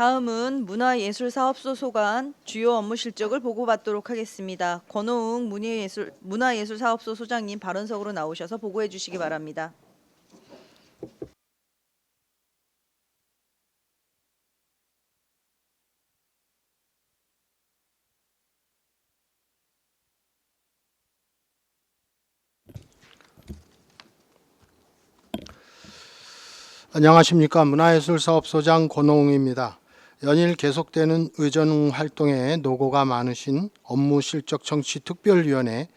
다음은 문화예술사업소 소관 주요 업무 실적을 보고받도록 하겠습니다. 권호웅 문화예술사업소 소장님 발언석으로 나오셔서 보고해 주시기 바랍니다. 안녕하십니까. 문화예술사업소장 권호웅입니다. 연일 계속되는 의전 활동에 노고가 많으신 업무실적청취특별위원회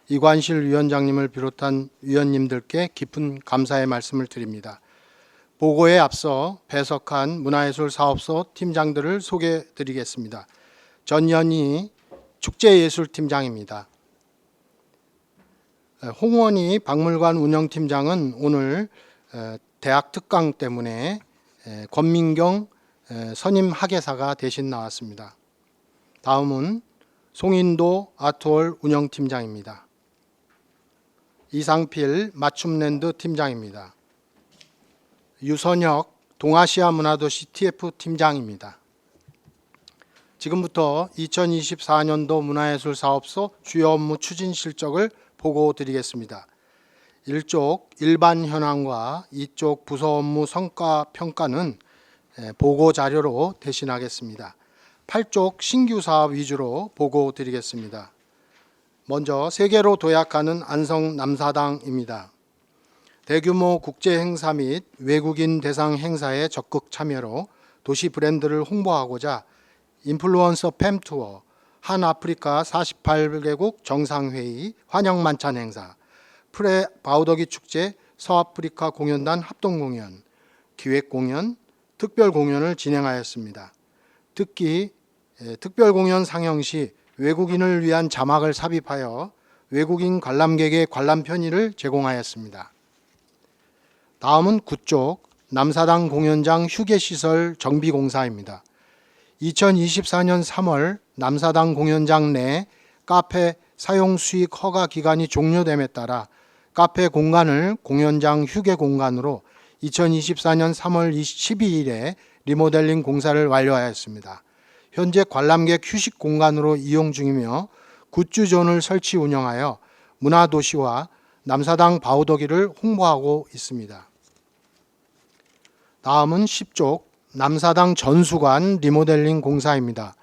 이관실 위원장님을 비롯한 위원님들께 깊은 감사의 말씀을 드립니다. 보고에 앞서 배석한 문화예술사업소 팀장들을 소개해 드리겠습니다. 전연희 축제예술팀장입니다. 홍원희 박물관 운영팀장은 오늘 대학 특강 때문에 권민경 선임 학예사가 대신 나왔습니다. 다음은 송인도 아트홀 운영팀장입니다. 이상필 맞춤랜드 팀장입니다. 유선혁 동아시아 문화도시 TF 팀장입니다. 지금부터 2024년도 문화예술사업소 주요 업무 추진 실적을 보고 드리겠습니다. 1쪽 일반 현황과 2쪽 부서 업무 성과 평가는 보고 자료로 대신하겠습니다. 8쪽 신규 사업 위주로 보고 드리겠습니다. 먼저 세계로 도약하는 안성 남사당입니다. 대규모 국제 행사 및 외국인 대상 행사에 적극 참여로 도시 브랜드를 홍보하고자 인플루언서 팸 투어, 한 아프리카 48개국 정상회의 환영 만찬 행사, 프레 바우더기 축제 서아프리카 공연단 합동공연, 기획공연, 특별공연을 진행하였습니다. 특히 특별공연 상영 시 외국인을 위한 자막을 삽입하여 외국인 관람객의 관람 편의를 제공하였습니다. 다음은 9쪽 남사당 공연장 휴게시설 정비공사입니다. 2024년 3월 남사당 공연장 내 카페 사용 수익 허가 기간이 종료됨에 따라 카페 공간을 공연장 휴게 공간으로 2024년 3월 12일에 리모델링 공사를 완료하였습니다. 현재 관람객 휴식 공간으로 이용 중이며 굿즈존을 설치 운영하여 문화도시와 남사당 바우더기를 홍보하고 있습니다. 다음은 10쪽 남사당 전수관 리모델링 공사입니다.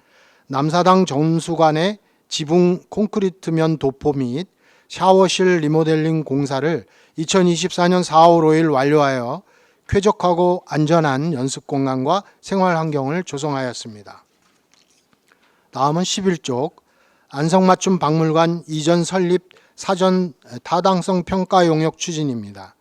남사당 전수관의 지붕 콘크리트면 도포 및 샤워실 리모델링 공사를 2024년 4월 5일 완료하여 쾌적하고 안전한 연습 공간과 생활 환경을 조성하였습니다. 다음은 11쪽 안성맞춤 박물관 이전 설립 사전 타당성 평가 용역 추진입니다.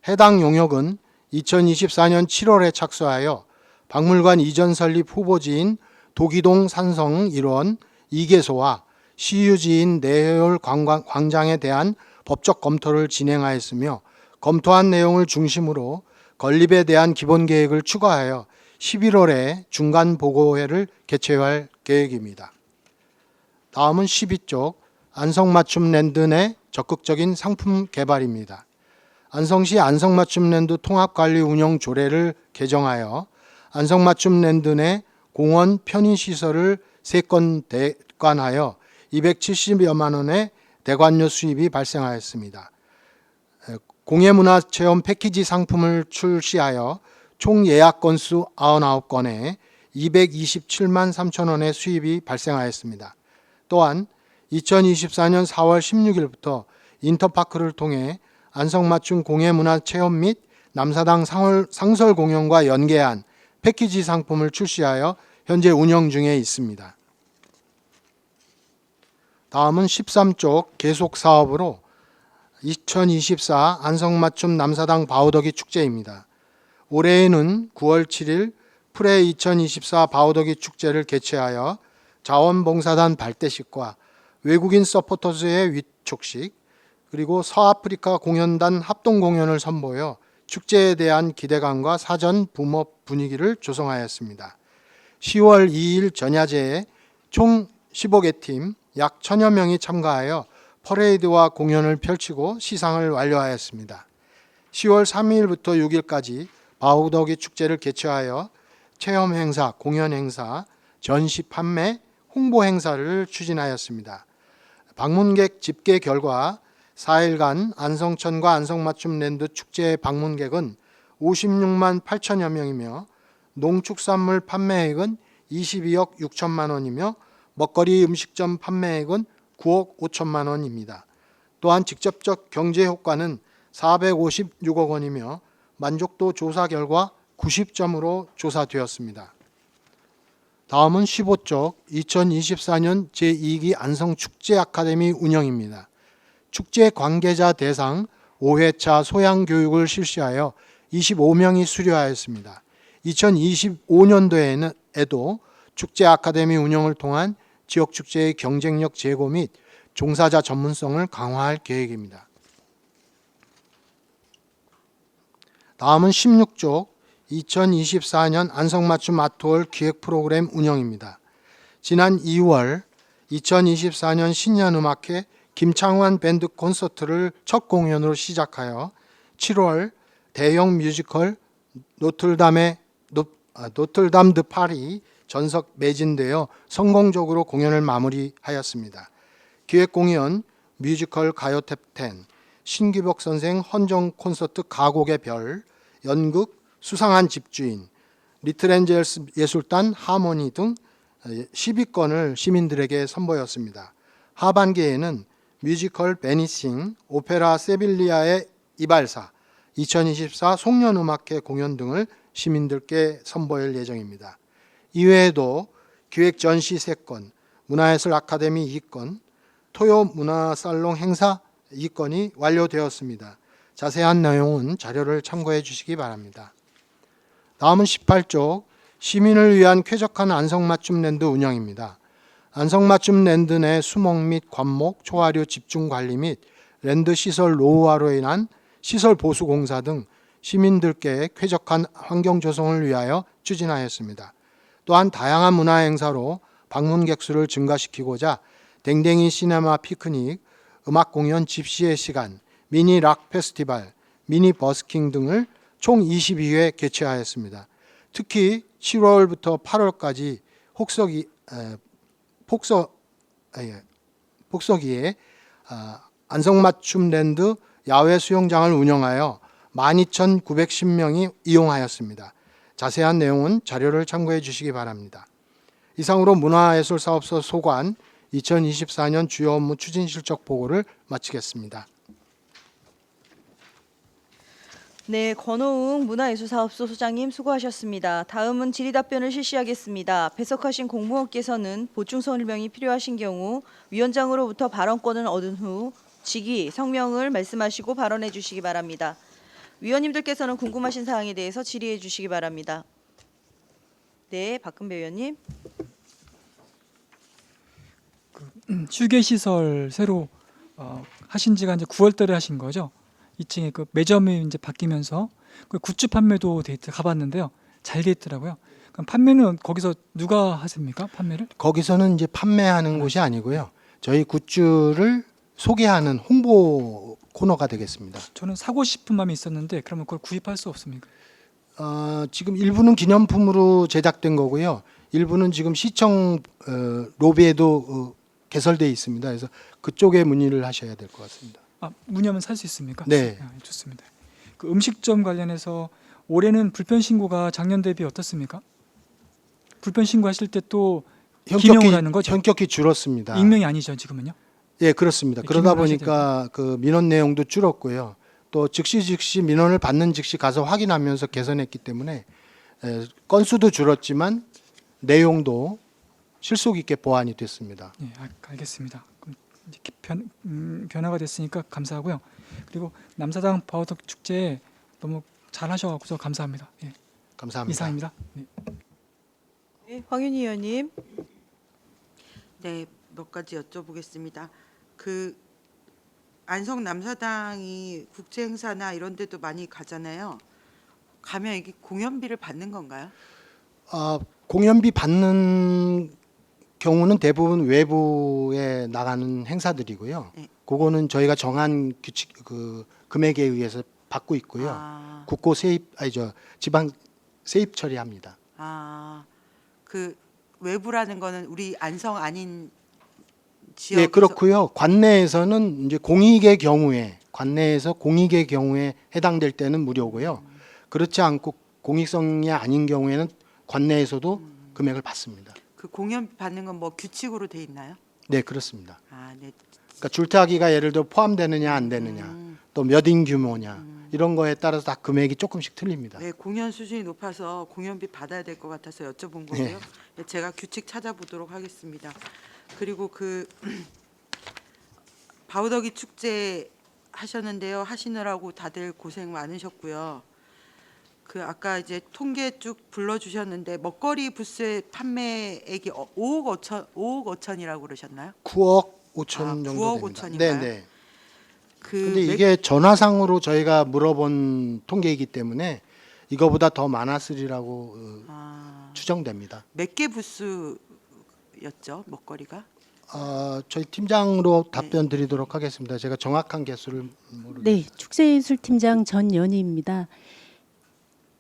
해당 용역은 2024년 7월에 착수하여 박물관 이전 설립 후보지인 도기동 산성 1원 2개소와 시유지인 내해울 광장에 대한 법적 검토를 진행하였으며 검토한 내용을 중심으로 건립에 대한 기본 계획을 추가하여 11월에 중간 보고회를 개최할 계획입니다. 다음은 12쪽 안성맞춤랜드 내 적극적인 상품 개발입니다. 안성시 안성맞춤랜드 통합관리 운영 조례를 개정하여 안성맞춤랜드 내 공원 편의시설을 3건 대관하여 270여만 원의 대관료 수입이 발생하였습니다. 공예문화체험 패키지 상품을 출시하여 총 예약 건수 99건에 227만 3천 원의 수입이 발생하였습니다. 또한 2024년 4월 16일부터 인터파크를 통해 안성맞춤 공예문화체험 및 남사당 상설 공연과 연계한 패키지 상품을 출시하여 현재 운영 중에 있습니다. 다음은 13쪽 계속 사업으로 2024 안성맞춤 남사당 바우더기 축제입니다. 올해에는 9월 7일 프레 2024 바우더기 축제를 개최하여 자원봉사단 발대식과 외국인 서포터즈의 위촉식 그리고 서아프리카 공연단 합동 공연을 선보여 축제에 대한 기대감과 사전 붐업 분위기를 조성하였습니다. 10월 2일 전야제에 총 15개 팀 약 1000여 명이 참가하여 퍼레이드와 공연을 펼치고 시상을 완료하였습니다. 10월 3일부터 6일까지 바우더기 축제를 개최하여 체험 행사, 공연 행사, 전시 판매, 홍보 행사를 추진하였습니다. 방문객 집계 결과 4일간 안성천과 안성맞춤랜드 축제 방문객은 56만 8천여 명이며 농축산물 판매액은 22억 6천만 원이며 먹거리 음식점 판매액은 9억 5천만 원입니다. 또한 직접적 경제 효과는 456억 원이며 만족도 조사 결과 90점으로 조사되었습니다. 다음은 15쪽 2024년 제2기 안성축제 아카데미 운영입니다. 축제 관계자 대상 5회차 소양 교육을 실시하여 25명이 수료하였습니다. 2025년도에도 축제 아카데미 운영을 통한 지역 축제의 경쟁력 제고 및 종사자 전문성을 강화할 계획입니다. 다음은 16쪽 2024년 안성맞춤 아트홀 기획 프로그램 운영입니다. 지난 2월 2024년 신년음악회 김창완 밴드 콘서트를 첫 공연으로 시작하여 7월 대형 뮤지컬 노틀담 드 파리 전석 매진되어 성공적으로 공연을 마무리하였습니다. 기획 공연 뮤지컬 가요 탭10, 신규복 선생 헌정 콘서트 가곡의 별, 연극 수상한 집주인, 리틀엔젤스 예술단 하모니 등 10위권을 시민들에게 선보였습니다. 하반기에는 뮤지컬 베니싱, 오페라 세빌리아의 이발사, 2024 송년음악회 공연 등을 시민들께 선보일 예정입니다. 이외에도 기획 전시 3건, 문화예술 아카데미 2건, 토요 문화살롱 행사 2건이 완료되었습니다. 자세한 내용은 자료를 참고해 주시기 바랍니다. 다음은 18쪽 시민을 위한 쾌적한 안성맞춤랜드 운영입니다. 안성맞춤랜드 내 수목 및 관목, 초하류 집중 관리 및 랜드 시설 노후화로 인한 시설 보수 공사 등 시민들께 쾌적한 환경 조성을 위하여 추진하였습니다. 또한 다양한 문화 행사로 방문객 수를 증가시키고자 댕댕이 시네마 피크닉, 음악 공연 집시의 시간, 미니 락 페스티벌, 미니 버스킹 등을 총 22회 개최하였습니다. 특히 7월부터 8월까지 폭서기에 안성맞춤랜드 야외 수영장을 운영하여 12,910명이 이용하였습니다. 자세한 내용은 자료를 참고해 주시기 바랍니다. 이상으로 문화예술사업소 소관 2024년 주요 업무 추진 실적 보고를 마치겠습니다. 네, 권호웅 문화예술사업소 소장님 수고하셨습니다. 다음은 질의답변을 실시하겠습니다. 배석하신 공무원께서는 보충 설명이 필요하신 경우 위원장으로부터 발언권을 얻은 후 직위, 성명을 말씀하시고 발언해 주시기 바랍니다. 위원님들께서는 궁금하신 사항에 대해서 질의해 주시기 바랍니다. 네, 박근배 위원님. 휴게 시설 새로 하신 지가 이제 9월달에 하신 거죠. 2층에 그 매점이 이제 바뀌면서 그 굿즈 판매도 가봤는데요. 잘 돼 있더라고요. 그럼 판매는 거기서 누가 하십니까? 판매를? 거기서는 이제 판매하는 곳이 아니고요. 저희 굿즈를 소개하는 홍보 코너가 되겠습니다. 저는 사고 싶은 마음이 있었는데 그러면 그걸 구입할 수 없습니까? 지금 일부는 기념품으로 제작된 거고요. 일부는 지금 시청 로비에도 개설되어 있습니다. 그래서 그쪽에 문의를 하셔야 될 것 같습니다. 문의하면 살 수 있습니까? 네. 좋습니다. 그 음식점 관련해서 올해는 불편 신고가 작년 대비 어떻습니까? 불편 신고하실 때 또 기명을 하는 거죠? 현격히 줄었습니다. 익명이 아니죠 지금은요? 예, 그렇습니다. 네, 그러다 기명을 보니까 그 민원 내용도 줄었고요. 또 즉시 민원을 받는 즉시 가서 확인하면서 개선했기 때문에 건수도 줄었지만 내용도 실속 있게 보완이 됐습니다. 네, 알겠습니다. 그럼 이제 변화가 됐으니까 감사하고요. 그리고 남사당 바우덕 축제 너무 잘하셔서 감사합니다. 예, 감사합니다. 이상입니다. 네. 네, 황윤희 의원님. 네, 몇 가지 여쭤보겠습니다. 그 안성 남사당이 국제 행사나 이런 데도 많이 가잖아요. 가면 이게 공연비를 받는 건가요? 공연비 받는 경우는 대부분 외부에 나가는 행사들이고요. 네. 그거는 저희가 정한 규칙 금액에 의해서 받고 있고요. 아, 국고 세입 지방 세입 처리합니다. 그 외부라는 거는 우리 안성 아닌 예, 지역에서 그렇고요. 관내에서는 이제 공익의 경우에 관내에서 공익의 경우에 해당될 때는 무료고요. 그렇지 않고 공익성이 아닌 경우에는 관내에서도 금액을 받습니다. 그 공연 받는 건 뭐 규칙으로 돼 있나요? 네, 그렇습니다. 네. 그러니까 줄타기가 예를 들어 포함되느냐 안 되느냐, 또 몇 인 규모냐 이런 거에 따라서 다 금액이 조금씩 틀립니다. 네, 공연 수준이 높아서 공연비 받아야 될 것 같아서 여쭤본 거고요. 네, 제가 규칙 찾아보도록 하겠습니다. 그리고 그 바우더기 축제 하셨는데요. 하시느라고 다들 고생 많으셨고요. 그 아까 이제 통계 쭉 불러주셨는데 먹거리 부스의 판매액이 5억 5천이라고 그러셨나요? 9억 5천 정도 9억 됩니다. 5천인가요? 네, 네. 그 근데 이게 전화상으로 저희가 물어본 통계이기 때문에 이거보다 더 많았으리라고 추정됩니다. 몇 개 부스였죠? 먹거리가? 저희 팀장으로 답변 드리도록 하겠습니다. 제가 정확한 개수를 모르겠습니다. 네, 축제예술팀장 전연희입니다.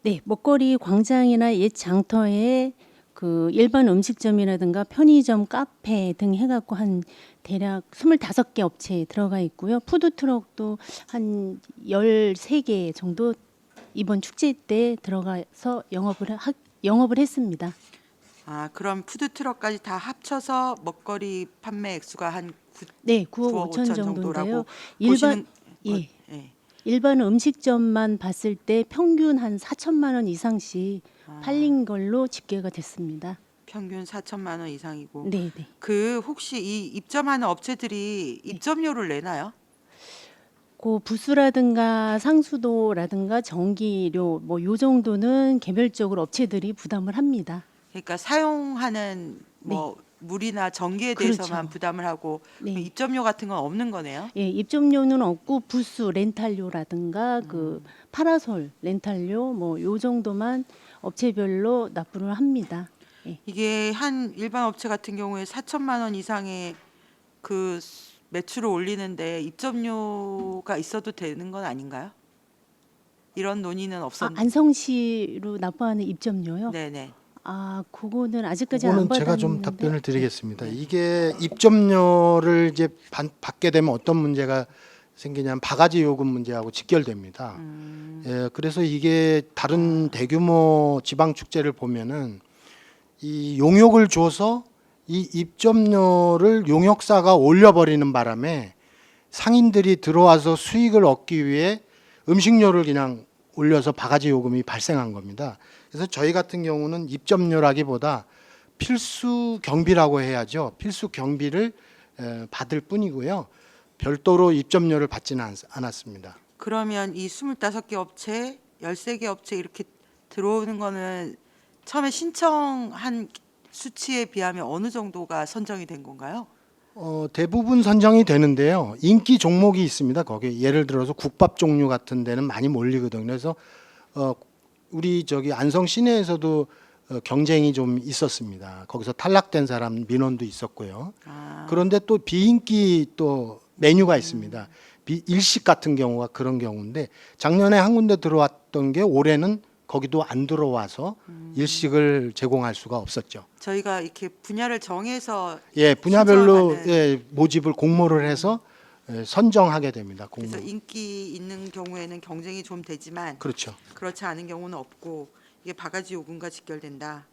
네, 먹거리 광장이나 옛 장터에 그 일반 음식점이라든가 편의점, 카페 등 해갖고 한 대략 25개 업체에 들어가 있고요. 푸드트럭도 한 13개 정도 이번 축제 때 들어가서 영업을 했습니다. 그럼 푸드 트럭까지 다 합쳐서 먹거리 판매 액수가 한 네, 9억 9억 5천 5천 정도인데요. 정도라고 일반 보시는 예. 일반 음식점만 봤을 때 평균 한 4천만 원 이상씩 팔린 걸로 집계가 됐습니다. 평균 4천만 원 이상이고 네, 네. 그 혹시 이 입점하는 업체들이 입점료를 내나요? 그 부수라든가 상수도라든가 전기료 뭐 요 정도는 개별적으로 업체들이 부담을 합니다. 그러니까 사용하는 뭐 물이나 전기에 대해서만 그렇죠. 부담을 하고 네. 입점료 같은 건 없는 거네요. 예, 입점료는 없고 부수 렌탈료라든가 그 파라솔 렌탈료 뭐 요 정도만 업체별로 납부를 합니다. 이게 한 일반 업체 같은 경우에 4천만 원 이상의 그 매출을 올리는데 입점료가 있어도 되는 건 아닌가요? 이런 논의는 없었는데. 안성시로 납부하는 입점료요? 네네. 그거는 아직까지 안 그거는 받았는데. 제가 좀 답변을 드리겠습니다. 이게 입점료를 이제 받게 되면 어떤 문제가 생기냐면 바가지 요금 문제하고 직결됩니다. 예, 그래서 이게 다른 대규모 지방 축제를 보면은 이 용역을 줘서 이 입점료를 용역사가 올려버리는 바람에 상인들이 들어와서 수익을 얻기 위해 음식료를 그냥 올려서 바가지 요금이 발생한 겁니다. 그래서 저희 같은 경우는 입점료라기보다 필수 경비라고 해야죠. 필수 경비를 받을 뿐이고요. 별도로 입점료를 받지는 않았습니다. 그러면 이 25개 업체, 13개 업체 이렇게 들어오는 거는 처음에 신청한 수치에 비하면 어느 정도가 선정이 된 건가요? 대부분 선정이 되는데요. 인기 종목이 있습니다. 거기 예를 들어서 국밥 종류 같은 데는 많이 몰리거든요. 그래서 우리 저기 안성 시내에서도 경쟁이 좀 있었습니다. 거기서 탈락된 사람 민원도 있었고요. 그런데 또 비인기 또 메뉴가 있습니다. 일식 같은 경우가 그런 경우인데 작년에 한 군데 들어왔던 게 올해는 거기도 안 들어와서 일식을 제공할 수가 없었죠. 저희가 이렇게 분야를 정해서 예, 분야별로 신청하는- 예, 모집을 공모를 해서 선정하게 됩니다. 공모. 그래서 인기 있는 경우에는 경쟁이 좀 되지만 그렇죠. 그렇지 않은 경우는 없고 이게 바가지 요금과 직결된다.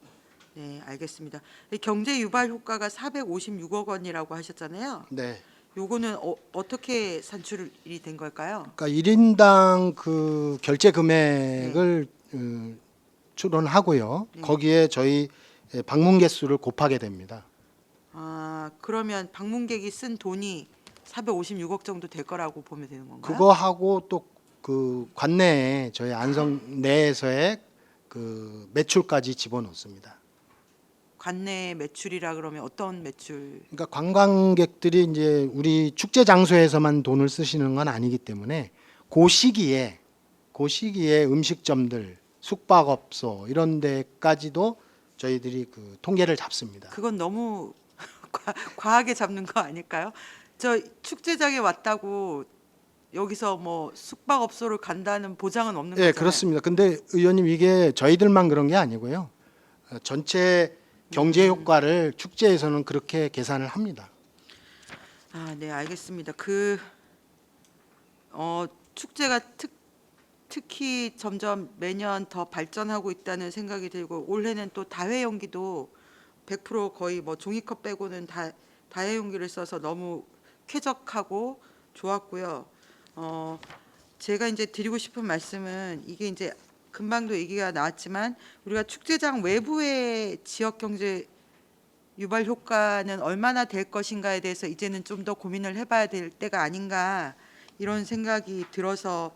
네, 알겠습니다. 경제 유발 효과가 456억 원이라고 하셨잖아요. 네. 요거는 어떻게 산출이 된 걸까요? 그러니까 1인당 그 결제 금액을 추론하고요. 네. 거기에 저희 방문 개수를 곱하게 됩니다. 그러면 방문객이 쓴 돈이 456억 정도 될 거라고 보면 되는 건가요? 그거 하고 또 그 관내에 저희 안성 내에서의 그 매출까지 집어넣습니다. 관내 매출이라 그러면 어떤 매출? 그러니까 관광객들이 이제 우리 축제 장소에서만 돈을 쓰시는 건 아니기 때문에 그 시기에 음식점들, 숙박업소 이런 데까지도 저희들이 그 통계를 잡습니다. 그건 너무 과하게 잡는 거 아닐까요? 저 축제장에 왔다고 여기서 뭐 숙박업소를 간다는 보장은 없는 네, 거잖아요. 그렇습니다. 근데 의원님 이게 저희들만 그런 게 아니고요. 전체 경제 효과를 축제에서는 그렇게 계산을 합니다. 아, 네, 알겠습니다. 축제가 특히 점점 매년 더 발전하고 있다는 생각이 들고 올해는 또 다회용기도 100% 거의 뭐 종이컵 빼고는 다 다회용기를 써서 너무 쾌적하고 좋았고요. 제가 이제 드리고 싶은 말씀은 이게 이제 금방도 얘기가 나왔지만 우리가 축제장 외부의 지역 경제 유발 효과는 얼마나 될 것인가에 대해서 이제는 좀 더 고민을 해봐야 될 때가 아닌가 이런 생각이 들어서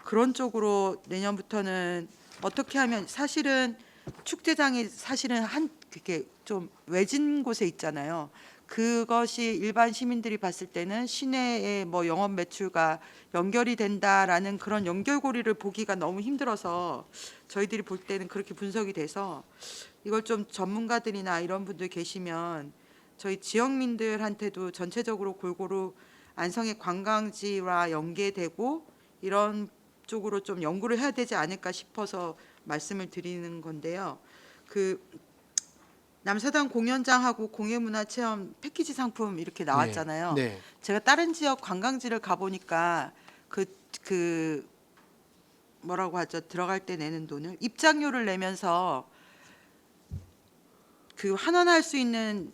그런 쪽으로 내년부터는 어떻게 하면 사실은 축제장이 사실은 그게 좀 외진 곳에 있잖아요. 그것이 일반 시민들이 봤을 때는 시내의 뭐 영업 매출과 연결이 된다라는 그런 연결고리를 보기가 너무 힘들어서 저희들이 볼 때는 그렇게 분석이 돼서 이걸 좀 전문가들이나 이런 분들 계시면 저희 지역민들한테도 전체적으로 골고루 안성의 관광지와 연계되고 이런 쪽으로 좀 연구를 해야 되지 않을까 싶어서 말씀을 드리는 건데요. 남사당 공연장하고 공예문화체험 패키지 상품 이렇게 나왔잖아요. 네. 제가 다른 지역 관광지를 가보니까 뭐라고 하죠? 들어갈 때 내는 돈을 입장료를 내면서 환원할 수 있는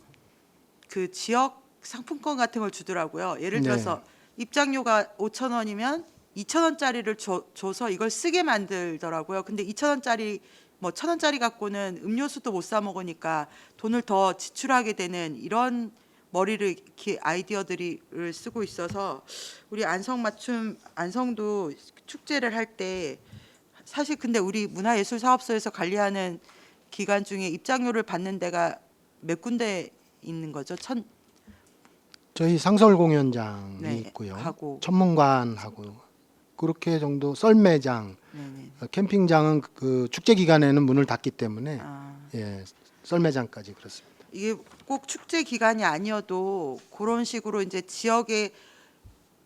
그 지역 상품권 같은 걸 주더라고요. 예를 네. 들어서 입장료가 5,000원이면 2,000원짜리를 줘서 이걸 쓰게 만들더라고요. 근데 2,000원짜리 뭐 1,000원짜리 갖고는 음료수도 못 사 먹으니까 돈을 더 지출하게 되는 이런 머리를 이렇게 아이디어들을 쓰고 있어서 우리 안성도 축제를 할 때 사실 근데 우리 문화예술사업소에서 관리하는 기관 중에 입장료를 받는 데가 몇 군데 있는 거죠? 저희 상설 공연장이 네, 있고요. 하고. 천문관하고 그렇게 정도 썰매장, 네네. 캠핑장은 그 축제 기간에는 문을 닫기 때문에 예, 썰매장까지 그렇습니다. 이게 꼭 축제 기간이 아니어도 그런 식으로 이제 지역의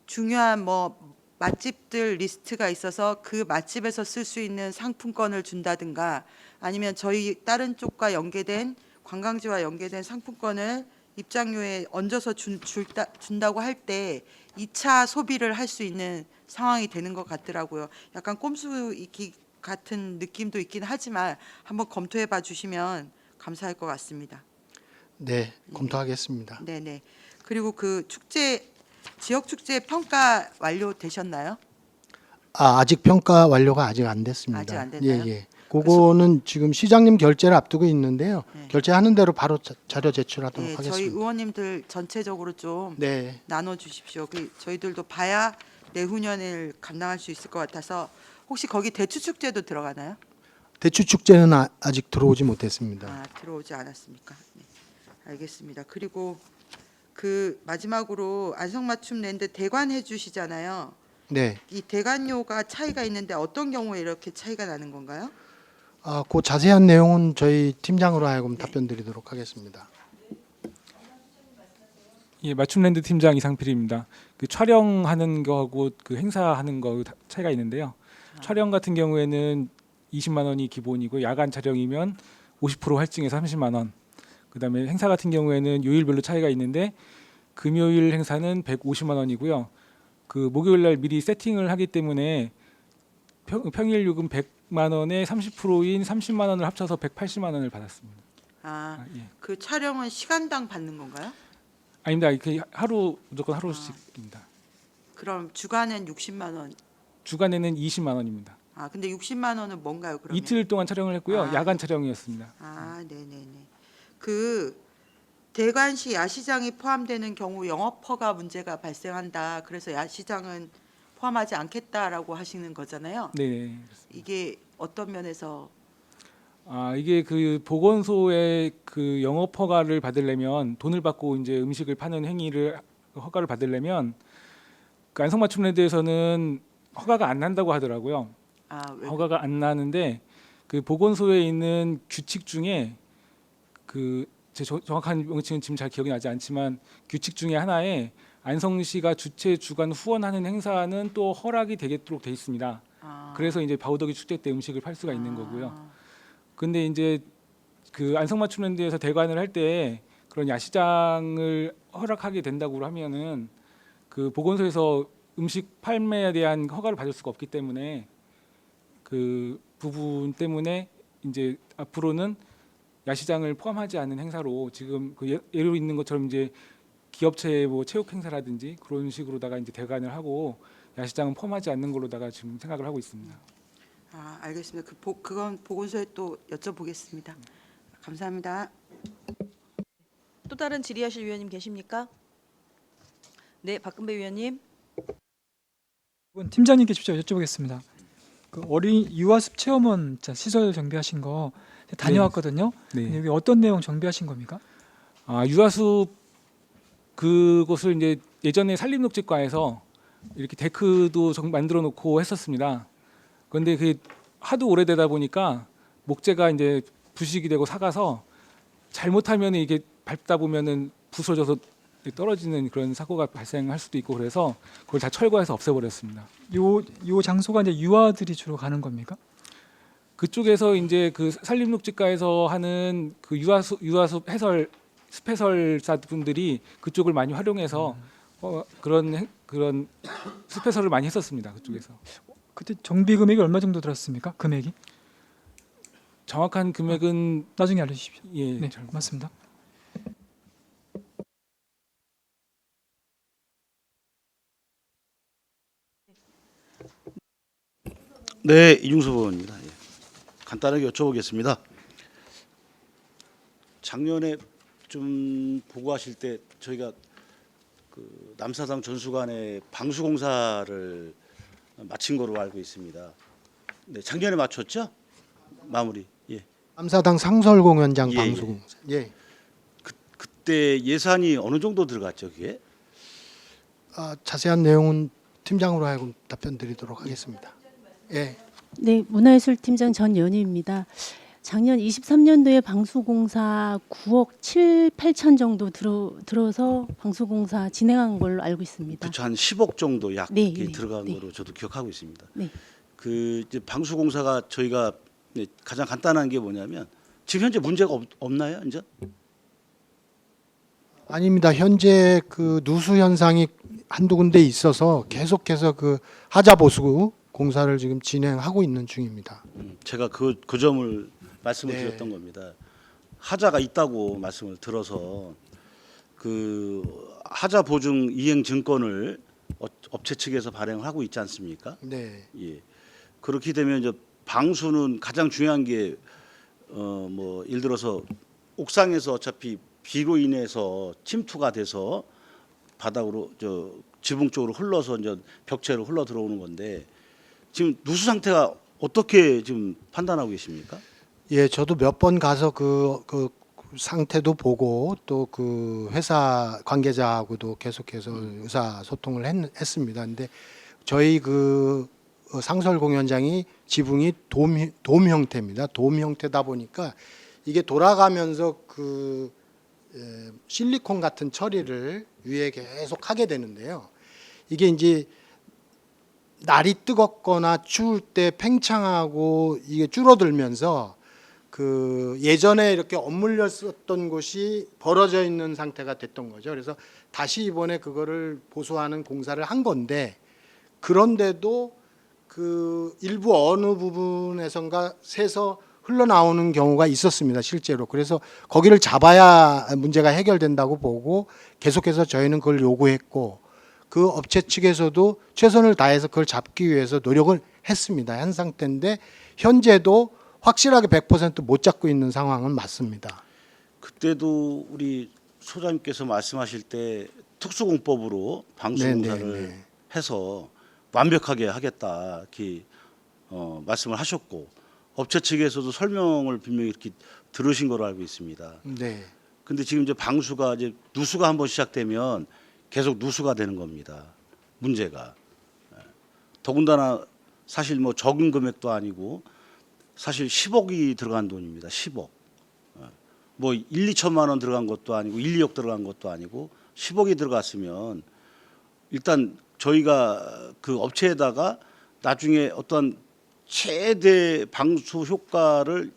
중요한 뭐 맛집들 리스트가 있어서 그 맛집에서 쓸 수 있는 상품권을 준다든가 아니면 저희 다른 쪽과 연계된 관광지와 연계된 상품권을 입장료에 얹어서 준다고 할 때 2차 소비를 할 수 있는 상황이 되는 것 같더라고요. 약간 꼼수 있기 같은 느낌도 있긴 하지만 한번 검토해 봐 주시면 감사할 것 같습니다. 네, 검토하겠습니다. 네네. 그리고 지역 축제 평가 완료되셨나요? 아직 평가 완료가 아직 안 됐습니다. 아직 안 됐나요? 예. 그거는 지금 시장님 결재를 앞두고 있는데요. 네. 결재하는 대로 바로 자료 제출하도록 네, 저희 하겠습니다. 의원님들 전체적으로 좀 네, 나눠 주십시오. 저희들도 봐야 내후년을 감당할 수 있을 것 같아서 혹시 거기 대추 축제도 들어가나요? 대추 축제는 아직 들어오지 못했습니다. 들어오지 않았습니까? 네, 알겠습니다. 그리고 마지막으로 안성맞춤랜드 대관해 주시잖아요. 네, 이 대관료가 차이가 있는데 어떤 경우에 이렇게 차이가 나는 건가요? 그 자세한 내용은 저희 팀장으로 하여금 네. 답변드리도록 하겠습니다. 예, 맞춤랜드 팀장 이상필입니다. 촬영하는 거하고 행사하는 거 차이가 있는데요. 촬영 같은 경우에는 20만 원이 기본이고 야간 촬영이면 50% 할증해서 30만 원. 그다음에 행사 같은 경우에는 요일별로 차이가 있는데 금요일 행사는 150만 원이고요. 목요일 날 미리 세팅을 하기 때문에 평일 요금 100만 원에 30%인 30만 원을 합쳐서 180만 원을 받았습니다. 예. 그 촬영은 시간당 받는 건가요? 아닙니다. 무조건 하루씩입니다. 그럼 주간은 60만 원. 주간에는 20만 원입니다. 근데 60만 원은 뭔가요? 그러면? 이틀 동안 촬영을 했고요. 야간 촬영이었습니다. 네네네. 대관시 야시장이 포함되는 경우 영업허가 문제가 발생한다. 그래서 야시장은 포함하지 않겠다라고 하시는 거잖아요. 네. 이게 어떤 면에서 이게 보건소의 영업 허가를 받으려면 돈을 받고 이제 음식을 파는 행위를 허가를 받으려면 안성맞춤랜드에서는 허가가 안 난다고 하더라고요. 왜? 허가가 안 나는데 보건소에 있는 규칙 중에 제 정확한 명칭은 지금 잘 기억이 나지 않지만 규칙 중에 하나에 안성시가 주최 주관 후원하는 행사는 또 허락이 되도록 돼 있습니다. 그래서 이제 바우더기 축제 때 음식을 팔 수가 있는 거고요. 근데 이제 그 안성맞춤랜드에서 대관을 할 때 그런 야시장을 허락하게 된다고 하면은 그 보건소에서 음식 판매에 대한 허가를 받을 수가 없기 때문에 그 부분 때문에 이제 앞으로는 야시장을 포함하지 않은 행사로 지금 그 예로 있는 것처럼 이제 기업체 뭐 체육 행사라든지 그런 식으로다가 이제 대관을 하고 야시장은 포함하지 않는 걸로다가 지금 생각을 하고 있습니다. 아, 알겠습니다. 그건 보건소에 또 여쭤보겠습니다. 감사합니다. 또 다른 질의하실 위원님 계십니까? 네, 박근배 위원님. 이건 팀장님께 직접 여쭤보겠습니다. 그 어린 유아숲 체험원 시설 정비하신 거 다녀왔거든요. 네. 근데 여기 어떤 내용 정비하신 겁니까? 아, 유아숲 그곳을 이제 예전에 산림녹지과에서 이렇게 데크도 만들어 놓고 했었습니다. 그런데 그게 하도 오래되다 보니까 목재가 이제 부식이 되고 삭아서 잘못하면 이게 밟다 보면은 부서져서 떨어지는 그런 사고가 발생할 수도 있고 그래서 그걸 다 철거해서 없애버렸습니다. 요 장소가 이제 유아들이 주로 가는 겁니까? 그쪽에서 이제 그 산림녹지과에서 하는 그 유아숲 해설 숲해설사분들이 그쪽을 많이 활용해서 그런 숲해설을 많이 했었습니다. 그쪽에서 그때 정비 금액이 얼마 정도 들었습니까? 금액이? 정확한 금액은 나중에 알려주십시오. 예, 네, 잘 맞습니다. 네, 이중섭 의원입니다. 예. 간단하게 여쭤보겠습니다. 작년에 좀 보고하실 때 저희가 그 남사당 전수관에 방수공사를 마친 거로 알고 있습니다. 네, 작년에 마쳤죠? 마무리. 예. 남사당 상설공연장 예, 방송. 예. 그때 예산이 어느 정도 들어갔죠, 그게? 자세한 내용은 팀장으로 하여금 답변 드리도록 하겠습니다. 예. 네, 문화예술팀장 전연희입니다. 작년 23년도에 방수공사 9억 7, 8천 정도 들어서 방수공사 진행한 걸로 알고 있습니다. 그쵸, 한 10억 정도 약 네, 이렇게 네, 들어간 네. 거로 저도 기억하고 있습니다. 네. 그 이제 방수공사가 저희가 가장 간단한 게 뭐냐면 지금 현재 문제가 없나요, 이제? 아닙니다. 현재 그 누수 현상이 한두 군데 있어서 계속해서 그 하자 보수 공사를 지금 진행하고 있는 중입니다. 제가 그 점을 말씀을 네. 드렸던 겁니다. 하자가 있다고 말씀을 들어서 그 하자 보증 이행 증권을 업체 측에서 발행하고 있지 않습니까? 네. 예. 그렇게 되면 이제 방수는 가장 중요한 게 뭐 예를 들어서 옥상에서 어차피 비로 인해서 침투가 돼서 바닥으로 지붕 쪽으로 흘러서 이제 벽체로 흘러 들어오는 건데 지금 누수 상태가 어떻게 지금 판단하고 계십니까? 예, 저도 몇 번 가서 그 상태도 보고 또 그 회사 관계자하고도 계속해서 의사소통을 했습니다. 근데 저희 그 상설 공연장이 지붕이 돔 형태입니다. 돔 형태다 보니까 이게 돌아가면서 그 실리콘 같은 처리를 위에 계속 하게 되는데요. 이게 이제 날이 뜨겁거나 추울 때 팽창하고 이게 줄어들면서 그 예전에 이렇게 엇물렸었던 곳이 벌어져 있는 상태가 됐던 거죠. 그래서 다시 이번에 그거를 보수하는 공사를 한 건데 그런데도 그 일부 어느 부분에선가 새서 흘러나오는 경우가 있었습니다. 실제로. 그래서 거기를 잡아야 문제가 해결된다고 보고 계속해서 저희는 그걸 요구했고 그 업체 측에서도 최선을 다해서 그걸 잡기 위해서 노력을 했습니다. 한 상태인데 현재도 확실하게 100% 못 잡고 있는 상황은 맞습니다. 그때도 우리 소장님께서 말씀하실 때 특수공법으로 방수공사를 네. 해서 완벽하게 하겠다 이렇게 말씀을 하셨고 업체 측에서도 설명을 분명히 이렇게 들으신 거로 알고 있습니다. 네. 근데 지금 이제 방수가 이제 누수가 한번 시작되면 계속 누수가 되는 겁니다. 문제가. 더군다나 사실 뭐 적은 금액도 아니고 사실 10억이 들어간 돈입니다. 10억. 뭐 1, 2천만 원 들어간 것도 아니고 1, 2억 들어간 것도 아니고 10억이 들어갔으면 일단 저희가 그 업체에다가 나중에 어떤 최대 방수 효과를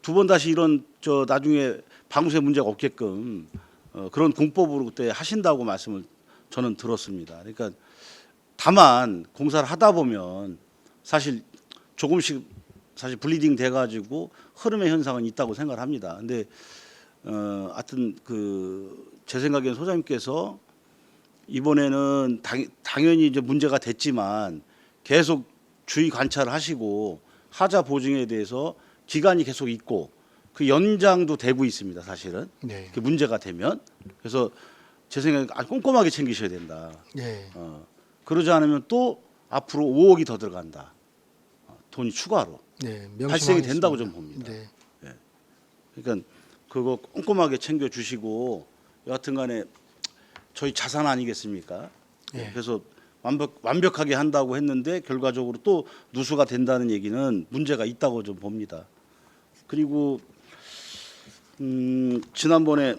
두 번 다시 이런 나중에 방수에 문제가 없게끔 그런 공법으로 그때 하신다고 말씀을 저는 들었습니다. 그러니까 다만 공사를 하다 보면 사실 조금씩 사실 블리딩 돼가지고 흐름의 현상은 있다고 생각을 합니다. 근데 하여튼 제 생각엔 소장님께서 이번에는 당연히 이제 문제가 됐지만 계속 주의 관찰을 하시고 하자 보증에 대해서 기간이 계속 있고 그 연장도 되고 있습니다. 사실은 네. 그 문제가 되면 그래서 제 생각에 아주 꼼꼼하게 챙기셔야 된다. 예. 그러지 않으면 또 앞으로 5억이 더 들어간다. 돈이 추가로 네. 발생이 명심하겠습니다. 된다고 좀 봅니다. 네. 그러니까 그거 꼼꼼하게 챙겨 주시고 여하튼간에 저희 자산 아니겠습니까? 예. 그래서 완벽하게 한다고 했는데 결과적으로 또 누수가 된다는 얘기는 문제가 있다고 좀 봅니다. 그리고 지난번에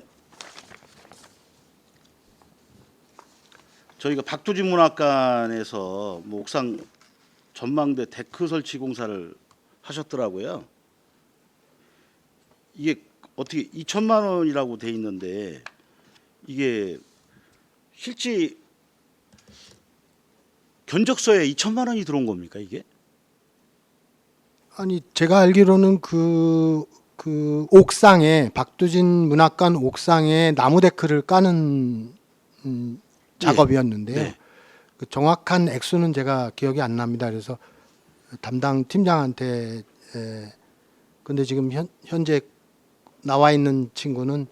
저희가 박두진 문학관에서 뭐 옥상 전망대 데크 설치 공사를 하셨더라고요. 이게 어떻게 2천만 원이라고 돼 있는데 이게 실제 견적서에 2천만 원이 들어온 겁니까 이게? 아니 제가 알기로는 그 옥상에 박두진 문학관 옥상에 나무 데크를 까는 작업이었는데요. 네. 그 정확한 액수는 제가 기억이 안 납니다. 그래서 담당 팀장한테 근데 지금 현재 나와 있는 친구는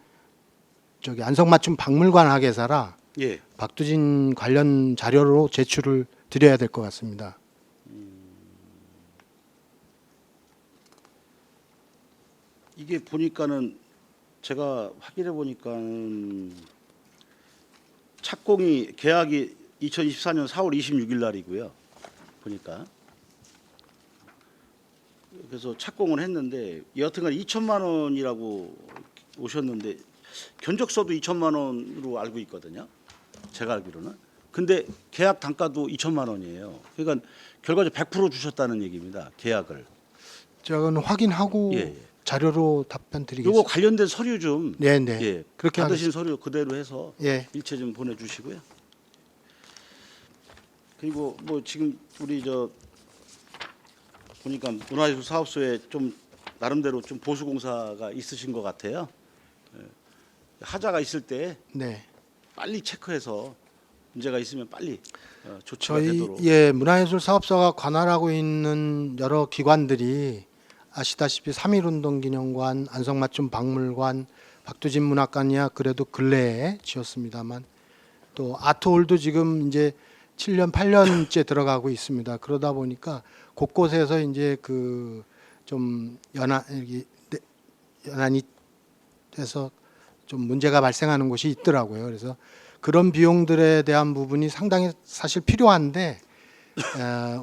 저기 안성맞춤 박물관 학예사라 예. 박두진 관련 자료로 제출을 드려야 될 것 같습니다. 이게 보니까는 제가 확인해 보니까는 착공이 계약이 2024년 4월 26일 날이고요. 보니까 그래서 착공을 했는데 여하튼간 2천만 원이라고 오셨는데 견적서도 2천만 원으로 알고 있거든요. 제가 알기로는. 근데 계약 단가도 2천만 원이에요. 그러니까 결과적으로 100% 주셨다는 얘기입니다. 계약을. 저는 확인하고 예, 예. 자료로 답변 요거 드리겠습니다. 관련된 서류 좀 네, 네. 예, 그렇게 받으신 서류 그대로 해서 예. 일체 좀 보내주시고요. 그리고 뭐 지금 우리 보니까 문화예술 사업소에 좀 나름대로 좀 보수 공사가 있으신 것 같아요. 예. 하자가 있을 때 네. 빨리 체크해서 문제가 있으면 빨리 조치가 저희 되도록. 문화예술 사업소가 관할하고 있는 여러 기관들이 아시다시피 3.1운동 기념관, 안성맞춤 박물관, 박두진 문학관이야 그래도 근래에 지었습니다만 또 아트홀도 지금 이제 7년 8년째 들어가고 있습니다. 그러다 보니까 곳곳에서 이제 좀 연한이 돼서 좀 문제가 발생하는 곳이 있더라고요. 그래서 그런 비용들에 대한 부분이 상당히 사실 필요한데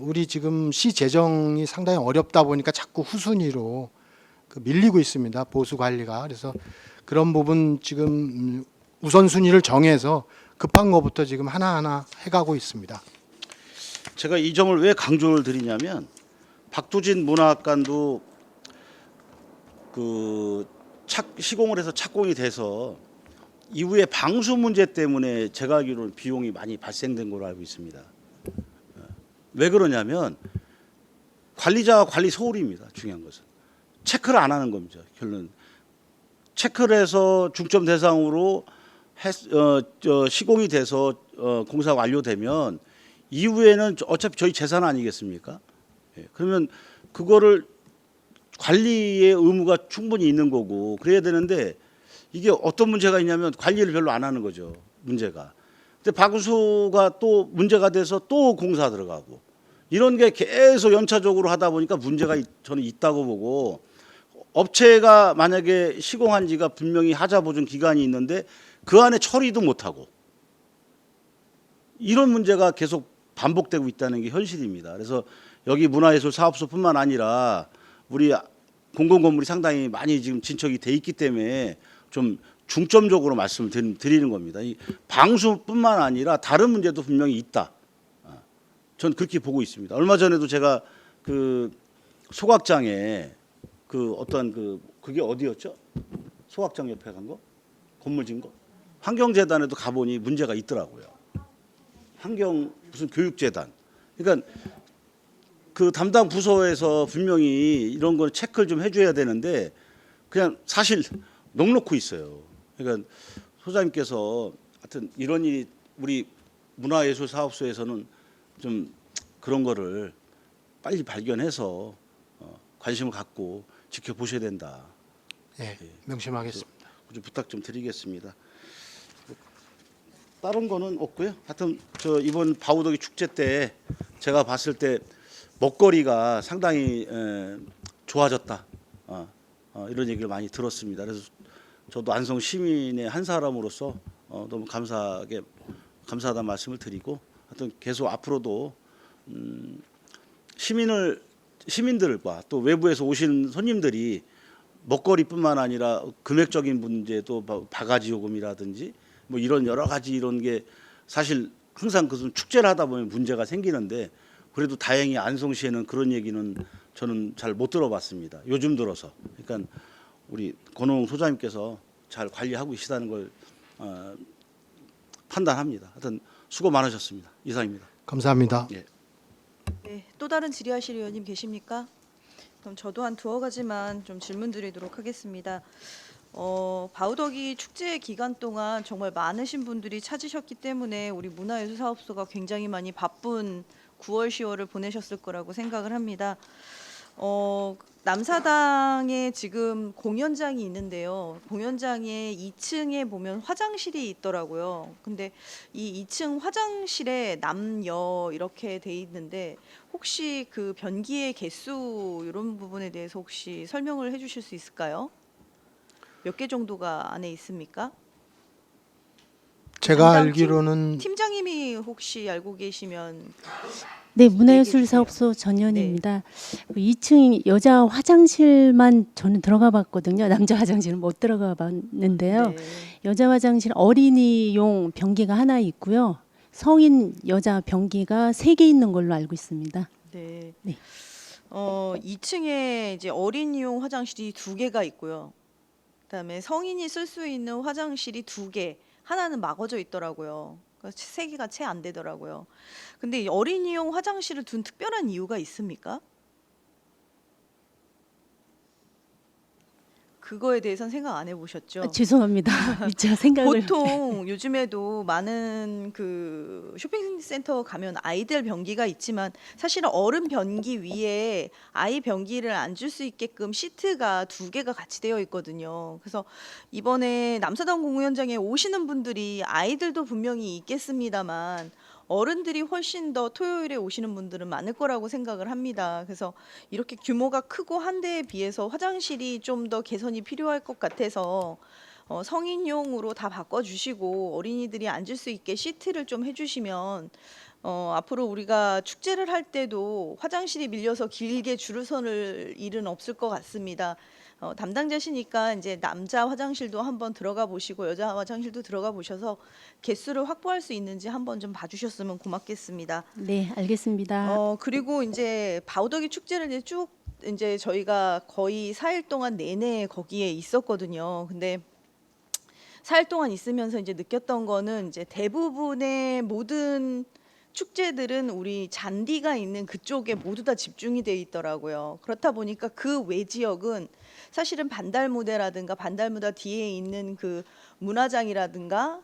우리 지금 시 재정이 상당히 어렵다 보니까 자꾸 후순위로 밀리고 있습니다. 보수 관리가. 그래서 그런 부분 지금 우선순위를 정해서 급한 것부터 지금 하나하나 해가고 있습니다. 제가 이 점을 왜 강조를 드리냐면 박두진 문학관도 시공을 해서 착공이 돼서 이후에 방수 문제 때문에 제가 알기로는 비용이 많이 발생된 걸로 알고 있습니다. 왜 그러냐면 관리자와 관리 소홀입니다. 중요한 것은 체크를 안 하는 겁니다. 결론 체크를 해서 중점 대상으로 시공이 돼서 공사가 완료되면 이후에는 어차피 저희 재산 아니겠습니까? 예, 그러면 그거를 관리의 의무가 충분히 있는 거고 그래야 되는데 이게 어떤 문제가 있냐면 관리를 별로 안 하는 거죠. 문제가. 근데 방수가 또 문제가 돼서 또 공사 들어가고 이런 게 계속 연차적으로 하다 보니까 문제가 저는 있다고 보고 업체가 만약에 시공한 지가 분명히 하자 보증 기간이 있는데 그 안에 처리도 못하고 이런 문제가 계속 반복되고 있다는 게 현실입니다. 그래서 여기 문화예술 사업소뿐만 아니라 우리 공공건물이 상당히 많이 지금 진척이 돼 있기 때문에 좀 중점적으로 말씀을 드리는 겁니다. 이 방수뿐만 아니라 다른 문제도 분명히 있다. 전 그렇게 보고 있습니다. 얼마 전에도 제가 소각장에 어떤 그게 어디였죠? 소각장 옆에 간 거? 건물 진 거? 환경재단에도 가보니 문제가 있더라고요. 환경 무슨 교육재단. 그러니까 그 담당 부서에서 분명히 이런 걸 체크를 좀 해줘야 되는데 그냥 사실 넉놓고 있어요. 그러니까 소장님께서 하여튼 이런 일이 우리 문화예술사업소에서는 좀 그런 거를 빨리 발견해서 관심을 갖고 지켜보셔야 된다. 예, 명심하겠습니다. 좀 부탁 좀 드리겠습니다. 다른 거는 없고요. 하여튼 저 이번 바우더기 축제 때 제가 봤을 때 먹거리가 상당히 좋아졌다. 이런 얘기를 많이 들었습니다. 그래서 저도 안성 시민의 한 사람으로서 너무 감사하다는 말씀을 드리고 하여튼 계속 앞으로도 시민들과 또 외부에서 오신 손님들이 먹거리뿐만 아니라 금액적인 문제도 바가지 요금이라든지 뭐 이런 여러 가지 이런 게 사실 항상 그 축제를 하다 보면 문제가 생기는데 그래도 다행히 안성시에는 그런 얘기는 저는 잘 못 들어봤습니다. 요즘 들어서. 그러니까 우리 권호웅 소장님께서 잘 관리하고 계시다는 걸 판단합니다. 하여튼 수고 많으셨습니다. 이상입니다. 감사합니다. 예. 네, 또 다른 질의하실 의원님 계십니까? 그럼 저도 한 두어 가지만 좀 질문드리도록 하겠습니다. 바우더기 축제 기간 동안 정말 많으신 분들이 찾으셨기 때문에 우리 문화예술사업소가 굉장히 많이 바쁜 9월, 10월을 보내셨을 거라고 생각을 합니다. 남사당에 지금 공연장이 있는데요. 공연장의 2층에 보면 화장실이 있더라고요. 근데 이 2층 화장실에 남여 이렇게 돼 있는데 혹시 그 변기의 개수 이런 부분에 대해서 혹시 설명을 해주실 수 있을까요? 몇 개 정도가 안에 있습니까? 제가 담당 알기로는 팀장님이 혹시 알고 계시면 네, 얘기해 문화예술사업소 전현입니다. 2층 여자 화장실만 저는 들어가 봤거든요. 남자 화장실은 못 들어가 봤는데요. 네. 여자 화장실 어린이용 변기가 하나 있고요. 성인 여자 변기가 3개 있는 걸로 알고 있습니다. 네. 네. 2층에 이제 어린이용 화장실이 2개가 있고요. 그다음에 성인이 쓸 수 있는 화장실이 2개, 하나는 막아져 있더라고요. 그래서 3개가 채 안 되더라고요. 근데 이 어린이용 화장실을 둔 특별한 이유가 있습니까? 그거에 대해서는 생각 안 해보셨죠? 죄송합니다. 제가 생각을 보통 요즘에도 많은 그 쇼핑센터 가면 아이들 변기가 있지만 사실은 어른 변기 위에 아이 변기를 앉을 수 있게끔 시트가 2개가 같이 되어 있거든요. 그래서 이번에 남사당 공연장에 오시는 분들이 아이들도 분명히 있겠습니다만 어른들이 훨씬 더 토요일에 오시는 분들은 많을 거라고 생각을 합니다. 그래서 이렇게 규모가 크고 한 데에 비해서 화장실이 좀 더 개선이 필요할 것 같아서 성인용으로 다 바꿔주시고 어린이들이 앉을 수 있게 시트를 좀 해주시면 앞으로 우리가 축제를 할 때도 화장실이 밀려서 길게 줄을 서는 일은 없을 것 같습니다. 담당자시니까 이제 남자 화장실도 한번 들어가 보시고 여자 화장실도 들어가 보셔서 개수를 확보할 수 있는지 한번 좀 봐주셨으면 고맙겠습니다. 네, 알겠습니다. 그리고 이제 바우더기 축제를 이제 쭉 이제 저희가 거의 4일 동안 내내 거기에 있었거든요. 근데 4일 동안 있으면서 이제 느꼈던 거는 이제 대부분의 모든 축제들은 우리 잔디가 있는 그쪽에 모두 다 집중이 돼 있더라고요. 그렇다 보니까 그 외 지역은 사실은 반달무대라든가 반달무대 뒤에 있는 그 문화장이라든가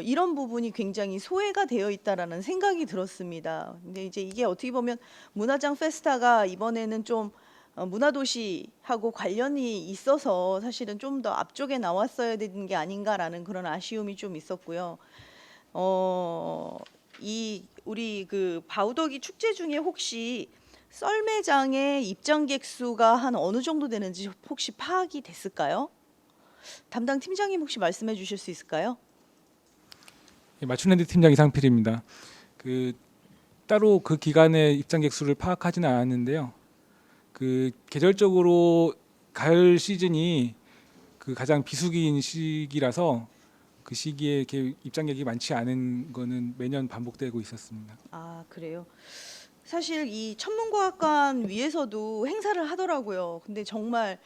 이런 부분이 굉장히 소외가 되어 있다라는 생각이 들었습니다. 근데 이제 이게 어떻게 보면 문화장 페스타가 이번에는 좀 문화도시하고 관련이 있어서 사실은 좀 더 앞쪽에 나왔어야 되는 게 아닌가라는 그런 아쉬움이 좀 있었고요. 이 우리 그 바우더기 축제 중에 혹시 썰매장의 입장객 수가 한 어느 정도 되는지 혹시 파악이 됐을까요? 담당 팀장님 혹시 말씀해 주실 수 있을까요? 예, 맞춤랜드 팀장 이상필입니다. 따로 그 기간의 입장객 수를 파악하지는 않았는데요. 계절적으로 가을 시즌이 가장 비수기인 시기라서 그 시기에 이렇게 입장객이 많지 않은 거는 매년 반복되고 있었습니다. 아, 그래요. 사실 이 천문과학관 위에서도 행사를 하더라고요. 근데 정말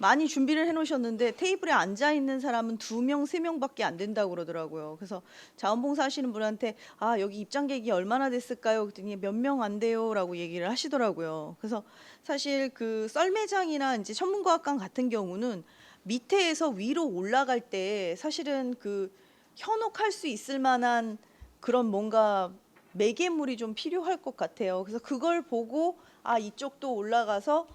많이 준비를 해놓으셨는데 테이블에 앉아 있는 사람은 2명, 3명밖에 안 된다고 그러더라고요. 그래서 자원봉사 하시는 분한테 아 여기 입장객이 얼마나 됐을까요? 그랬더니 몇 명 안 돼요라고 얘기를 하시더라고요. 그래서 사실 그 썰매장이나 이제 천문과학관 같은 경우는 밑에에서 위로 올라갈 때 사실은 그 현혹할 수 있을 만한 그런 뭔가 매개물이 좀 필요할 것 같아요. 그래서 그걸 보고 아 이쪽도 올라가서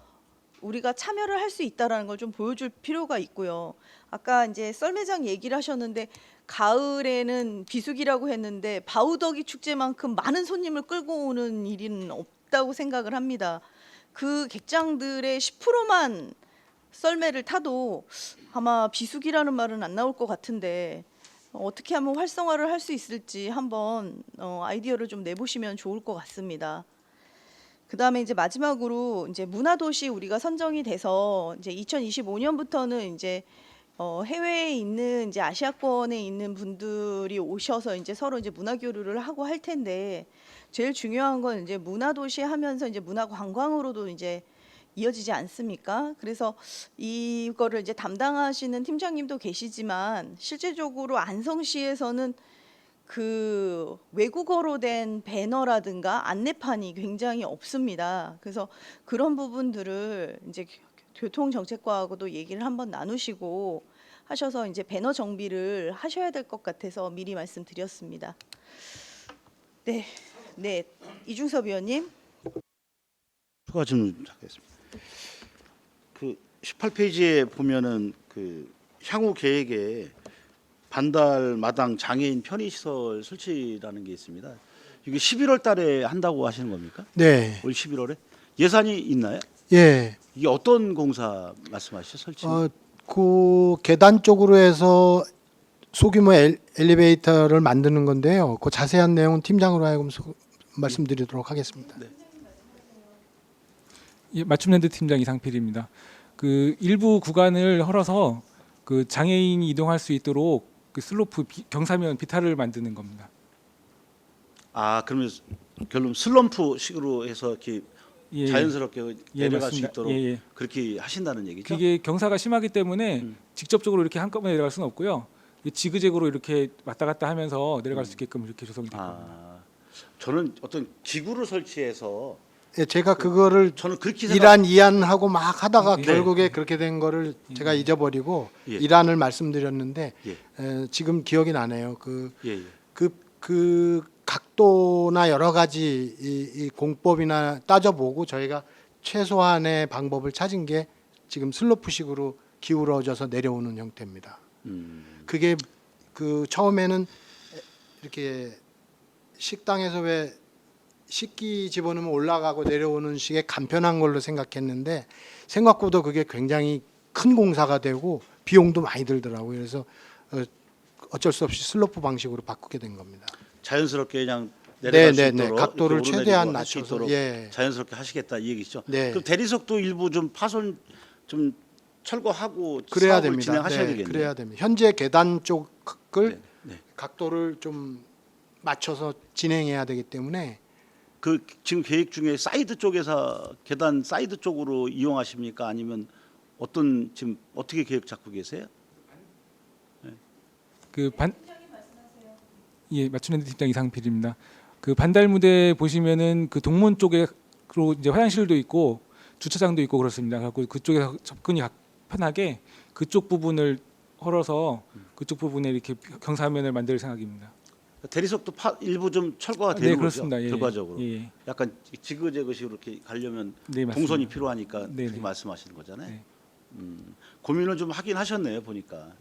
우리가 참여를 할 수 있다라는 걸 좀 보여줄 필요가 있고요. 아까 이제 썰매장 얘기를 하셨는데 가을에는 비수기라고 했는데 바우더기 축제만큼 많은 손님을 끌고 오는 일은 없다고 생각을 합니다. 그 객장들의 10%만 썰매를 타도 아마 비수기라는 말은 안 나올 것 같은데 어떻게 하면 활성화를 할 수 있을지 한번 아이디어를 좀 내보시면 좋을 것 같습니다. 그다음에 이제 마지막으로 이제 문화도시 우리가 선정이 돼서 이제 2025년부터는 이제 해외에 있는 이제 아시아권에 있는 분들이 오셔서 이제 서로 이제 문화 교류를 하고 할 텐데 제일 중요한 건 이제 문화도시 하면서 이제 문화 관광으로도 이제 이어지지 않습니까? 그래서 이거를 이제 담당하시는 팀장님도 계시지만 실제적으로 안성시에서는 그 외국어로 된 배너라든가 안내판이 굉장히 없습니다. 그래서 그런 부분들을 이제 교통정책과하고도 얘기를 한번 나누시고 하셔서 이제 배너 정비를 하셔야 될 것 같아서 미리 말씀드렸습니다. 네, 네, 이중섭 위원님. 추가 질문하겠습니다. 그 18페이지에 보면은 그 향후 계획에 반달 마당 장애인 편의시설 설치라는 게 있습니다. 이게 11월 달에 한다고 하시는 겁니까? 네. 올 11월에 예산이 있나요? 예. 이게 어떤 공사 말씀하시죠? 설치? 그 계단 쪽으로 해서 소규모 엘리베이터를 만드는 건데요. 그 자세한 내용은 팀장으로 하여금 말씀드리도록 하겠습니다. 네. 예, 맞춤랜드 팀장 이상필입니다. 그 일부 구간을 헐어서 그 장애인이 이동할 수 있도록 그 슬로프 경사면 비탈을 만드는 겁니다. 아 그러면 결론 슬럼프식으로 해서 이렇게 예, 자연스럽게 내려갈 수 맞습니다. 있도록 예, 예. 그렇게 하신다는 얘기죠? 그게 경사가 심하기 때문에 직접적으로 이렇게 한꺼번에 내려갈 수는 없고요. 지그재그로 이렇게 왔다 갔다 하면서 내려갈 수 있게끔 이렇게 조성이 됩니다. 아 저는 어떤 기구를 설치해서 예, 제가 그거를 저는 그렇게 생각. 이란 이안하고 막 하다가 네. 결국에 그렇게 된 거를 제가 잊어버리고 예. 이란을 말씀드렸는데 예. 지금 기억이 나네요. 예, 예. 그 각도나 여러 가지 이 공법이나 따져보고 저희가 최소한의 방법을 찾은 게 지금 슬로프식으로 기울어져서 내려오는 형태입니다. 그게 그 처음에는 이렇게 식당에서 왜 식기 집어넣으면 올라가고 내려오는 식의 간편한 걸로 생각했는데 생각보다 그게 굉장히 큰 공사가 되고 비용도 많이 들더라고요. 그래서 어쩔 수 없이 슬로프 방식으로 바꾸게 된 겁니다. 자연스럽게 그냥 내려갈 수 네, 있도록 각도를 이렇게 최대한 오르내리고 할수 낮춰서, 있도록 예. 자연스럽게 하시겠다 이 얘기죠. 네. 그럼 대리석도 일부 좀 파손 좀 철거하고 그래야 사업을 됩니다. 진행하셔야 네, 되겠네요. 그래야 됩니다. 현재 계단 쪽을 네, 네. 각도를 좀 맞춰서 진행해야 되기 때문에 그 지금 계획 중에 사이드 쪽에서 계단 사이드 쪽으로 이용하십니까? 아니면 어떤 지금 어떻게 계획 잡고 계세요? 예, 맞춤랜드 팀장 이상필입니다. 그 반달 무대 보시면은 그 동문 쪽으로 이제 화장실도 있고 주차장도 있고 그렇습니다. 그래서 그쪽에서 접근이 편하게 그쪽 부분을 헐어서 그쪽 부분에 이렇게 경사면을 만들 생각입니다. 대리석도 일부 좀 철거가 되는 네, 거죠. 그렇습니다. 예, 결과적으로 예, 예. 약간 지그재그식으로 이렇게 가려면 네, 맞습니다. 동선이 필요하니까 네, 그렇게 네. 말씀하시는 거잖아요. 네. 고민을 좀 하긴 하셨네요 보니까.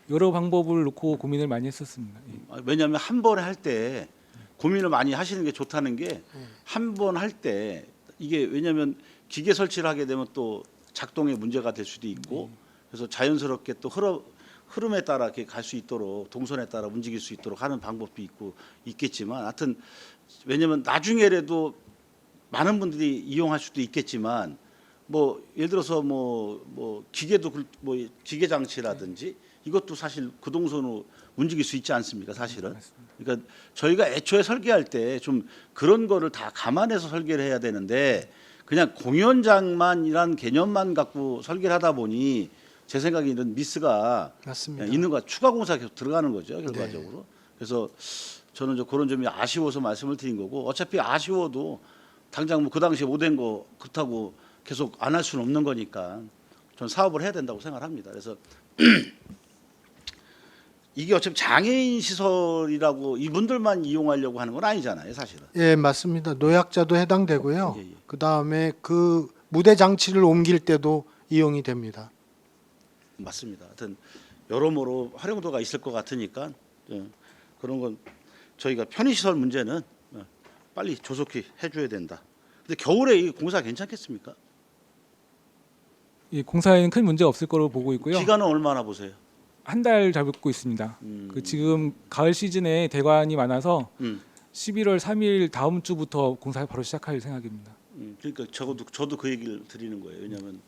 여러 방법을 놓고 고민을 많이 했었습니다. 예. 왜냐하면 한 번에 할 때 고민을 많이 하시는 게 좋다는 게 한 번 할 때 이게 왜냐하면 기계 설치를 하게 되면 또 작동에 문제가 될 수도 있고 그래서 자연스럽게 또 흐름에 따라 이렇게 갈 수 있도록 동선에 따라 움직일 수 있도록 하는 방법도 있겠지만 하여튼 왜냐하면 나중에라도 많은 분들이 이용할 수도 있겠지만 뭐 예를 들어서 뭐 기계도 뭐 기계 장치라든지 이것도 사실 그 동선으로 움직일 수 있지 않습니까 사실은. 그러니까 저희가 애초에 설계할 때 좀 그런 거를 다 감안해서 설계를 해야 되는데 그냥 공연장만이란 개념만 갖고 설계를 하다 보니 제 생각에 이런 미스가 맞습니다. 있는 거 추가 공사 계속 들어가는 거죠 결과적으로. 그래서 저는 그런 점이 아쉬워서 말씀을 드린 거고 어차피 아쉬워도 당장 뭐 그 당시에 못된 거 그렇다고 계속 안 할 수는 없는 거니까 저는 사업을 해야 된다고 생각합니다. 그래서 이게 어차피 장애인 시설이라고 이분들만 이용하려고 하는 건 아니잖아요, 사실은. 예, 맞습니다. 노약자도 해당되고요. 예, 예. 그 다음에 그 무대 장치를 옮길 때도 이용이 됩니다. 맞습니다. 하여튼 여러모로 활용도가 있을 것 같으니까 그런 건 저희가 편의시설 문제는 빨리 조속히 해줘야 된다. 근데 겨울에 이 공사 괜찮겠습니까? 이 공사에는 큰 문제 없을 거로 보고 있고요. 기간은 얼마나 보세요? 한 달 잡고 있습니다. 그 지금 가을 시즌에 대관이 많아서 음. 11월 3일 다음 주부터 공사 바로 시작할 생각입니다. 그러니까 저도 그 얘기를 드리는 거예요. 왜냐하면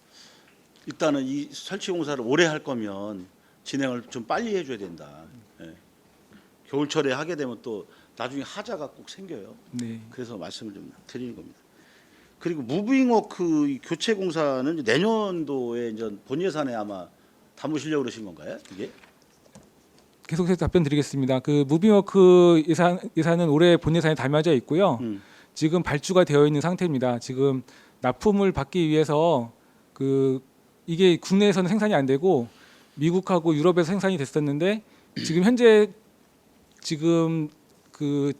일단은 이 설치 공사를 오래 할 거면 진행을 좀 빨리 해줘야 된다. 예. 겨울철에 하게 되면 또 나중에 하자가 꼭 생겨요. 네. 그래서 말씀을 좀 드리는 겁니다. 그리고 무빙워크 이 교체 공사는 이제 내년도에 이제 본 예산에 아마 담으시려고 그러신 건가요? 이게? 계속해서 답변 드리겠습니다. 그 무빙워크 예산은 올해 본 예산에 담겨져 있고요. 지금 발주가 되어 있는 상태입니다. 지금 납품을 받기 위해서 이게 국내에서는 생산이 안 되고 미국하고 유럽에서 생산이 됐었는데 지금 현재 그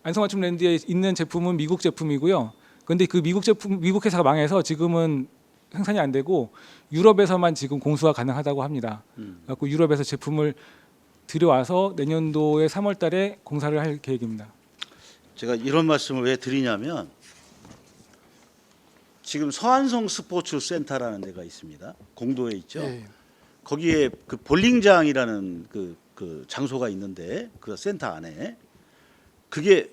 안성맞춤랜드에 있는 제품은 미국 제품이고요. 그런데 그 미국 회사가 망해서 지금은 생산이 안 되고 유럽에서만 지금 공수가 가능하다고 합니다. 그래서 유럽에서 제품을 들여와서 내년도에 3월달에 공사를 할 계획입니다. 제가 이런 말씀을 왜 드리냐면 지금 서안성 스포츠 센터라는 데가 있습니다. 공도에 있죠. 예. 거기에 그 볼링장이라는 그 장소가 있는데 그 센터 안에 그게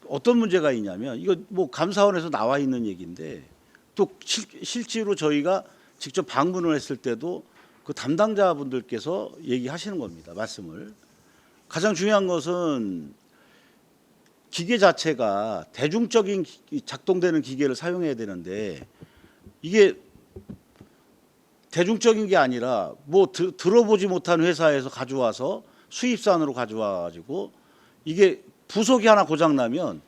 어떤 문제가 있냐면 이거 뭐 감사원에서 나와 있는 얘기인데 또 실제로 저희가 직접 방문을 했을 때도 그 담당자분들께서 얘기하시는 겁니다. 말씀을. 가장 중요한 것은 기계 자체가 대중적인 작동되는 기계를 사용해야 되는데 이게 대중적인 게 아니라 뭐 들어보지 못한 회사에서 가져와서 수입산으로 가져와 가지고 이게 부속이 하나 고장 나면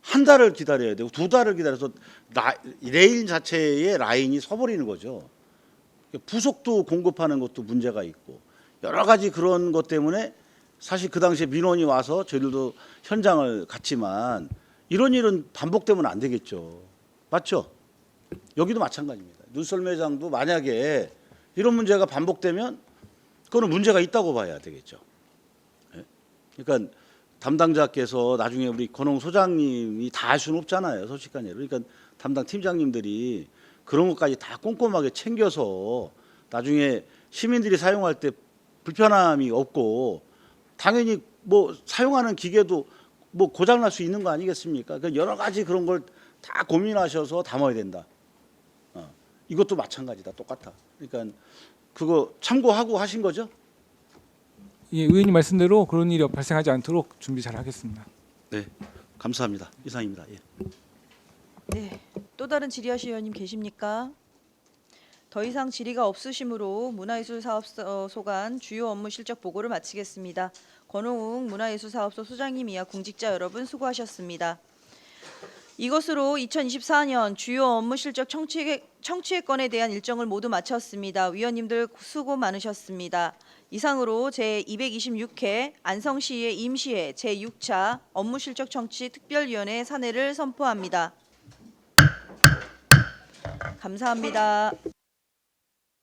한 달을 기다려야 되고 두 달을 기다려서 레일 자체의 라인이 서버리는 거죠. 부속도 공급하는 것도 문제가 있고 여러 가지 그런 것 때문에 사실 그 당시에 민원이 와서 저희들도 현장을 갔지만 이런 일은 반복되면 안 되겠죠. 맞죠? 여기도 마찬가지입니다. 눈썰 매장도 만약에 이런 문제가 반복되면 그거는 문제가 있다고 봐야 되겠죠. 그러니까 담당자께서 나중에 우리 권홍 소장님이 다 할 수는 없잖아요. 솔직한 예로. 그러니까 담당 팀장님들이 그런 것까지 다 꼼꼼하게 챙겨서 나중에 시민들이 사용할 때 불편함이 없고 당연히 뭐 사용하는 기계도 뭐 고장 날 수 있는 거 아니겠습니까? 그러니까 여러 가지 그런 걸 다 고민하셔서 담아야 된다. 이것도 마찬가지다. 똑같아. 그러니까 그거 참고하고 하신 거죠? 예, 의원님 말씀대로 그런 일이 발생하지 않도록 준비 잘 하겠습니다. 네, 감사합니다. 이상입니다. 예. 네, 또 다른 질의하실 의원님 계십니까? 더 이상 질의가 없으시므로 문화예술사업소 소관 주요 업무 실적 보고를 마치겠습니다. 권호웅 문화예술사업소 소장님 이하 공직자 여러분 수고하셨습니다. 이것으로 2024년 주요 업무 실적 청취의 건에 대한 일정을 모두 마쳤습니다. 위원님들 수고 많으셨습니다. 이상으로 제226회 안성시의 임시회 제6차 업무 실적 청취 특별위원회 사내를 선포합니다. 감사합니다.